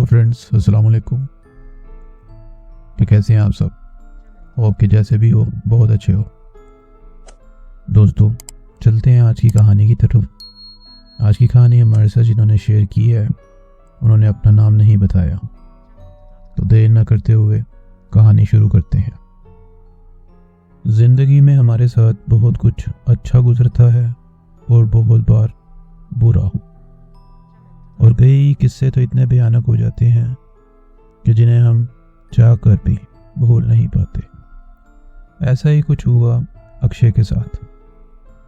Friends, अस्सलाम वालेकुम। तो कैसे हैं आप सब? होप कि जैसे भी हो बहुत अच्छे हो। दोस्तों, चलते हैं आज की कहानी की तरफ। आज की कहानी हमारे साथ जिन्होंने शेयर की है उन्होंने अपना नाम नहीं बताया, तो देर न करते हुए कहानी शुरू करते हैं। ज़िंदगी में हमारे साथ बहुत कुछ अच्छा गुजरता है और बहुत बार बुरा, और कई किस्से तो इतने भयानक हो जाते हैं कि जिन्हें हम चाह कर भी भूल नहीं पाते। ऐसा ही कुछ हुआ अक्षय के साथ।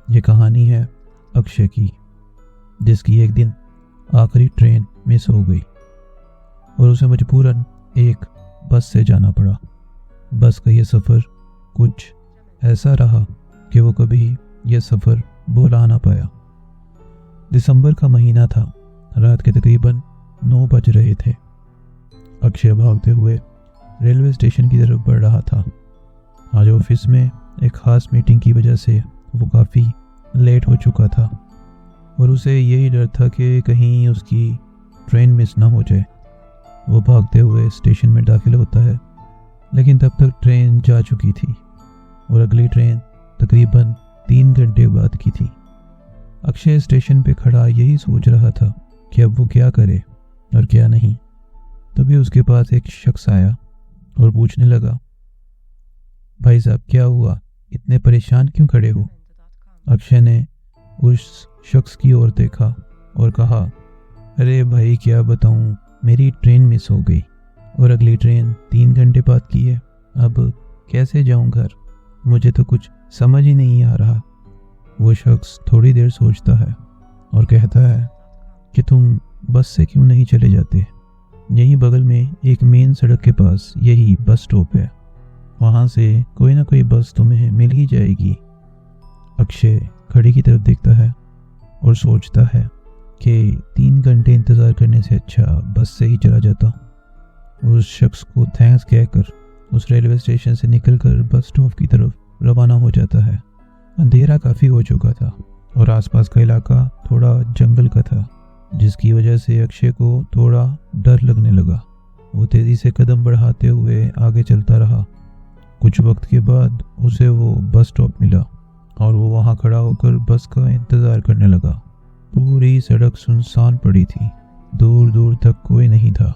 ये कहानी है अक्षय की, जिसकी एक दिन आखिरी ट्रेन मिस हो गई और उसे मजबूरन एक बस से जाना पड़ा। बस का ये सफ़र कुछ ऐसा रहा कि वो कभी ये सफ़र भुला ना पाया। दिसंबर का महीना था, रात के तकरीबन 9 बज रहे थे। अक्षय भागते हुए रेलवे स्टेशन की तरफ बढ़ रहा था। आज ऑफिस में एक खास मीटिंग की वजह से वो काफ़ी लेट हो चुका था और उसे यही डर था कि कहीं उसकी ट्रेन मिस ना हो जाए। वो भागते हुए स्टेशन में दाखिल होता है, लेकिन तब तक ट्रेन जा चुकी थी और अगली ट्रेन तकरीबन 3 घंटे बाद की थी। अक्षय स्टेशन पे खड़ा यही सोच रहा था कि अब वो क्या करे और क्या नहीं। तभी उसके पास एक शख्स आया और पूछने लगा, भाई साहब क्या हुआ, इतने परेशान क्यों खड़े हो? अक्षय ने उस शख्स की ओर देखा और कहा, अरे भाई क्या बताऊं, मेरी ट्रेन मिस हो गई और अगली ट्रेन 3 घंटे बाद की है। अब कैसे जाऊं घर, मुझे तो कुछ समझ ही नहीं आ रहा। वो शख्स थोड़ी देर सोचता है और कहता है कि तुम बस से क्यों नहीं चले जाते? यहीं बगल में एक मेन सड़क के पास यही बस स्टॉप है, वहाँ से कोई ना कोई बस तुम्हें मिल ही जाएगी। अक्षय घड़ी की तरफ देखता है और सोचता है कि 3 घंटे इंतज़ार करने से अच्छा बस से ही चला जाता। उस शख्स को थैंक्स कहकर उस रेलवे स्टेशन से निकलकर बस स्टॉप की तरफ रवाना हो जाता है। अंधेरा काफ़ी हो चुका था और आसपास का इलाका थोड़ा जंगल का था, जिसकी वजह से अक्षय को थोड़ा डर लगने लगा। वो तेज़ी से कदम बढ़ाते हुए आगे चलता रहा। कुछ वक्त के बाद उसे वो बस स्टॉप मिला और वो वहाँ खड़ा होकर बस का इंतज़ार करने लगा। पूरी सड़क सुनसान पड़ी थी, दूर दूर तक कोई नहीं था।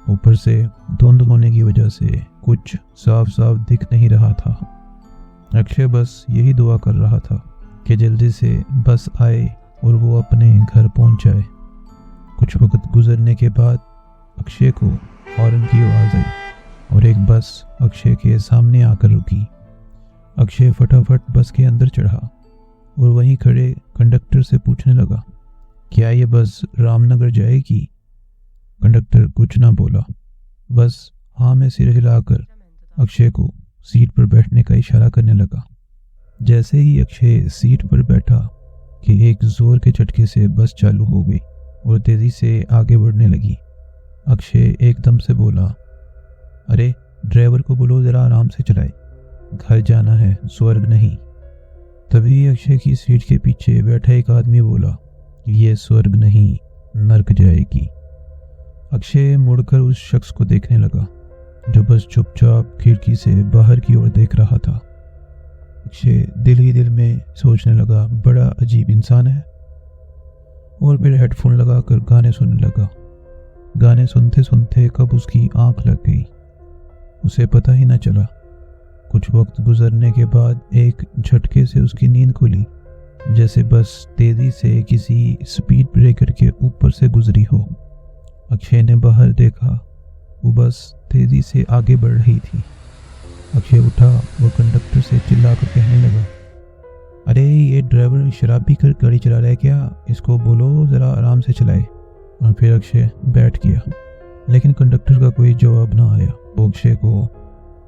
ऊपर से धुंध होने की वजह से कुछ साफ साफ दिख नहीं रहा था। अक्षय बस यही दुआ कर रहा था कि जल्दी से बस आए और वो अपने घर पहुंच जाए। कुछ वक्त गुजरने के बाद अक्षय को हॉर्न की आवाज़ आई और एक बस अक्षय के सामने आकर रुकी। अक्षय फटाफट बस के अंदर चढ़ा और वहीं खड़े कंडक्टर से पूछने लगा, क्या ये बस रामनगर जाएगी? कंडक्टर कुछ ना बोला, बस हाँ में सिर हिलाकर अक्षय को सीट पर बैठने का इशारा करने लगा। जैसे ही अक्षय सीट पर बैठा कि एक जोर के झटके से बस चालू हो गई और तेजी से आगे बढ़ने लगी। अक्षय एकदम से बोला, अरे ड्राइवर को बोलो जरा आराम से चलाए, घर जाना है, स्वर्ग नहीं। तभी अक्षय की सीट के पीछे बैठा एक आदमी बोला, ये स्वर्ग नहीं नर्क जाएगी। अक्षय मुड़कर उस शख्स को देखने लगा जो बस चुपचाप खिड़की से बाहर की ओर देख रहा था। अक्षय दिल ही दिल में सोचने लगा, बड़ा अजीब इंसान है, और फिर हेडफोन लगाकर गाने सुनने लगा। गाने सुनते सुनते कब उसकी आंख लग गई उसे पता ही न चला। कुछ वक्त गुजरने के बाद एक झटके से उसकी नींद खुली, जैसे बस तेजी से किसी स्पीड ब्रेकर के ऊपर से गुजरी हो। अक्षय ने बाहर देखा, वो बस तेजी से आगे बढ़ रही थी। अक्षय उठा और कंडक्टर से चिल्लाकर कहने लगा, अरे ये ड्राइवर शराब पी कर गाड़ी चला रहा है क्या? इसको बोलो ज़रा आराम से चलाए। और फिर अक्षय बैठ गया, लेकिन कंडक्टर का कोई जवाब ना आया। वो अक्षय को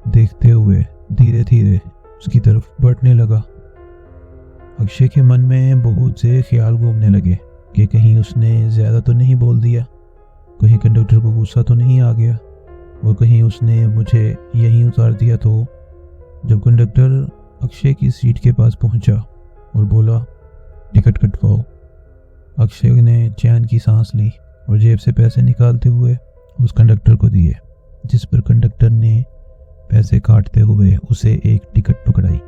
देखते हुए धीरे धीरे उसकी तरफ बढ़ने लगा। अक्षय के मन में बहुत से ख्याल घूमने लगे कि कहीं उसने ज़्यादा तो नहीं बोल दिया, कहीं कंडक्टर को गुस्सा तो नहीं आ गया, और कहीं उसने मुझे यहीं उतार दिया तो। जब कंडक्टर अक्षय की सीट के पास पहुंचा और बोला, टिकट कटवाओ, अक्षय ने चैन की सांस ली और जेब से पैसे निकालते हुए उस कंडक्टर को दिए, जिस पर कंडक्टर ने पैसे काटते हुए उसे एक टिकट पकड़ाई,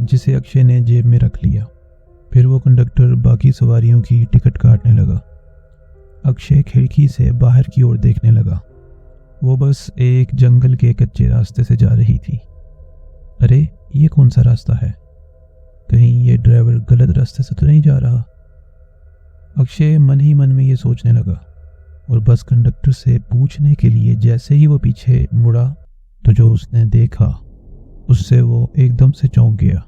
जिसे अक्षय ने जेब में रख लिया। फिर वो कंडक्टर बाकी सवारियों की टिकट काटने लगा। अक्षय खिड़की से बाहर की ओर देखने लगा। वो बस एक जंगल के कच्चे रास्ते से जा रही थी। अरे ये कौन सा रास्ता है? कहीं ये ड्राइवर गलत रास्ते से तो नहीं जा रहा? अक्षय मन ही मन में ये सोचने लगा और बस कंडक्टर से पूछने के लिए जैसे ही वो पीछे मुड़ा तो जो उसने देखा उससे वो एकदम से चौंक गया।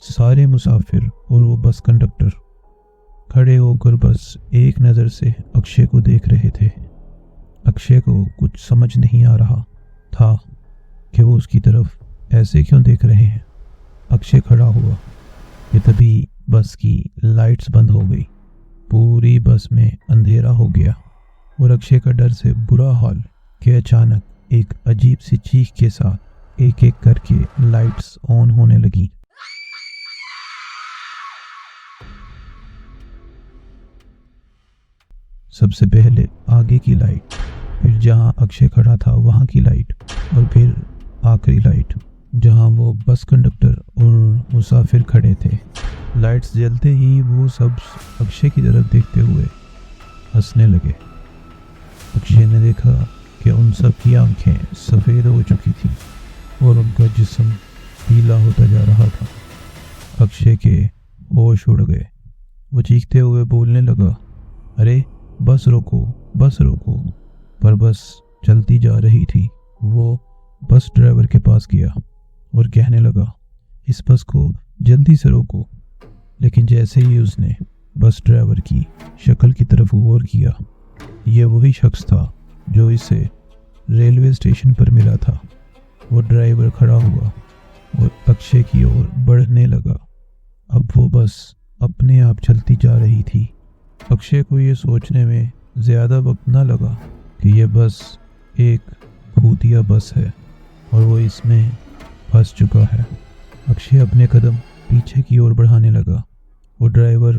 सारे मुसाफिर और वो बस कंडक्टर खड़े होकर बस एक नज़र से अक्षय को देख रहे थे। अक्षय को कुछ समझ नहीं आ रहा था कि वो उसकी तरफ ऐसे क्यों देख रहे हैं। अक्षय खड़ा हुआ कि तभी बस की लाइट्स बंद हो गई। पूरी बस में अंधेरा हो गया और अक्षय का डर से बुरा हाल कि अचानक एक अजीब सी चीख के साथ एक एक करके लाइट्स ऑन होने लगी। सबसे पहले आगे की लाइट, फिर जहां अक्षय खड़ा था वहां की लाइट, और फिर आखिरी लाइट जहां वो बस कंडक्टर और मुसाफिर खड़े थे। लाइट्स जलते ही वो सब अक्षय की तरफ देखते हुए हंसने लगे। अक्षय ने देखा कि उन सब की आंखें सफ़ेद हो चुकी थी और उनका जिस्म पीला होता जा रहा था। अक्षय के होश उड़ गए। वो चीखते हुए बोलने लगा, अरे बस रोको, बस रोको। पर बस चलती जा रही थी। वो बस ड्राइवर के पास गया और कहने लगा, इस बस को जल्दी से रोको। लेकिन जैसे ही उसने बस ड्राइवर की शक्ल की तरफ गौर किया, ये वही शख्स था जो इसे रेलवे स्टेशन पर मिला था। वो ड्राइवर खड़ा हुआ और अक्षय की ओर बढ़ने लगा। अब वो बस अपने आप चलती जा रही थी। अक्षय को ये सोचने में ज़्यादा वक्त ना लगा कि ये बस एक भूतिया बस है और वो इसमें फंस चुका है। अक्षय अपने कदम पीछे की ओर बढ़ाने लगा। वो ड्राइवर,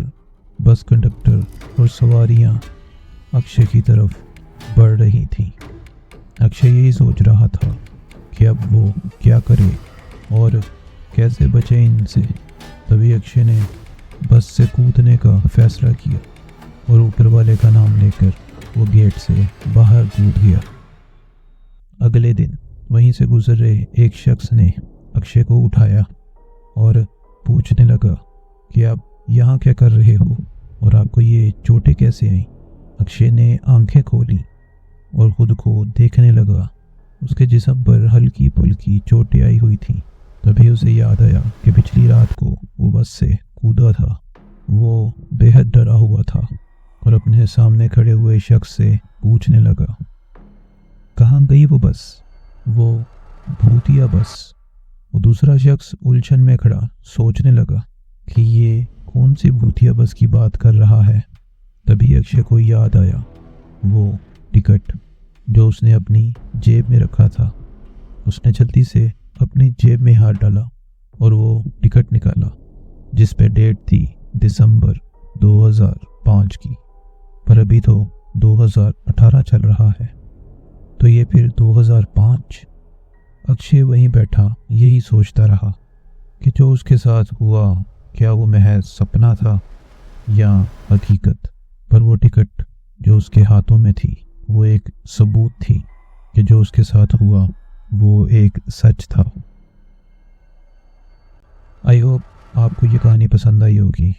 बस कंडक्टर और सवारियां अक्षय की तरफ बढ़ रही थी। अक्षय यही सोच रहा था कि अब वो क्या करे और कैसे बचे इनसे। तभी अक्षय ने बस से कूदने का फैसला किया और ऊपर वाले का नाम लेकर वो गेट से बाहर कूद गया। अगले दिन वहीं से गुजर रहे एक शख्स ने अक्षय को उठाया और पूछने लगा कि आप यहाँ क्या कर रहे हो और आपको ये चोटें कैसे आई? अक्षय ने आंखें खोली और खुद को देखने लगा। उसके जिस्म पर हल्की फुल्की चोटें आई हुई थी। तभी उसे याद आया कि पिछली रात को वो बस से कूदा था। वो बेहद डरा हुआ था और अपने सामने खड़े हुए शख्स से पूछने लगा, कहाँ गई वो बस, वो भूतिया बस? वो दूसरा शख्स उलझन में खड़ा सोचने लगा कि ये कौन सी भूतिया बस की बात कर रहा है। तभी अक्षय को याद आया वो टिकट जो उसने अपनी जेब में रखा था। उसने जल्दी से अपनी जेब में हाथ डाला और वो टिकट निकाला जिस पे डेट थी दिसंबर 2005 की। पर अभी तो 2018 चल रहा है, तो ये फिर 2005। अक्षय वहीं बैठा यही सोचता रहा कि जो उसके साथ हुआ क्या वो महज सपना था या हकीकत। पर वो टिकट जो उसके हाथों में थी वो एक सबूत थी कि जो उसके साथ हुआ वो एक सच था। आई होप आपको ये कहानी पसंद आई होगी।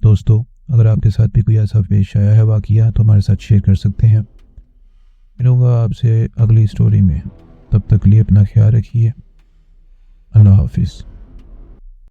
दोस्तों, अगर आपके साथ भी कोई ऐसा पेश आया है वाकया तो हमारे साथ शेयर कर सकते हैं। मिलूंगा आपसे अगली स्टोरी में। तब तक के लिए अपना ख्याल रखिए। अल्लाह हाफिज़।